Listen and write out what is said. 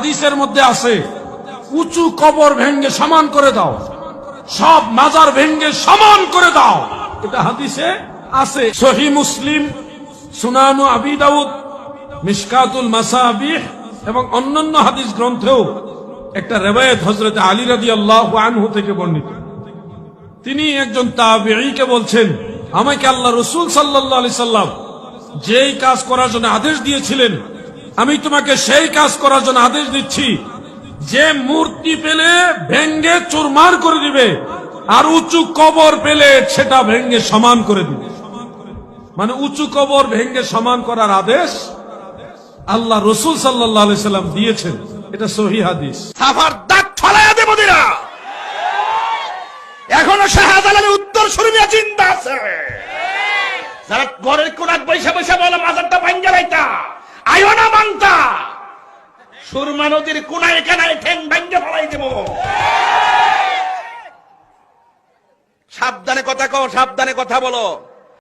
হাদিসের মধ্যে আছে উঁচু কবর ভেঙ্গে সমান করে দাও, সব মাজার ভেঙ্গে সমান করে দাও, এটা হাদিসে আছে। সহিহ মুসলিম, সুনানু আবি দাউদ, মিশকাতুল মাসাবিহ এবং অন্যান্য হাদিস গ্রন্থেও একটা রিওয়ায়াত হযরত আলী রাদিয়াল্লাহু আনহু থেকে বর্ণিত। তিনি একজন তাবেঈকে বলছেন, আমাকে আল্লাহ রাসূল সাল্লাল্লাহু আলাইহি সাল্লাম যেই কাজ করার জন্য আদেশ দিয়েছিলেন, আমি তোমাকে সেই কাজ করার জন্য আদেশ দিচ্ছি, যে মূর্তি পেলে ভেঙ্গে চুরমার করে দিবে, আর উঁচু কবর পেলে সেটা ভেঙ্গে সমান করে দিবে। মানে উঁচু কবর ভেঙ্গে সমান করার আদেশ আল্লাহ রাসূল সাল্লাল্লাহু আলাইহি সাল্লাম দিয়েছেন। এটা সহিহ হাদিস। সাফার দাঁত ফলায়া দেব দিরা এখনো শাহজালালের উত্তর শুরুমিয়া চিন্তা আছে। যারা ঘরের কোনাক বৈশা বৈশা বলে মাজারটা ভাঙ্গা লাইতা আইও না মানতা, সুরমা নদীর কোনায় কানায় ঠ্যাং ভাঙ্গা ফলাই দেব। সাবধানে কথা কও, সাবধানে কথা বলো।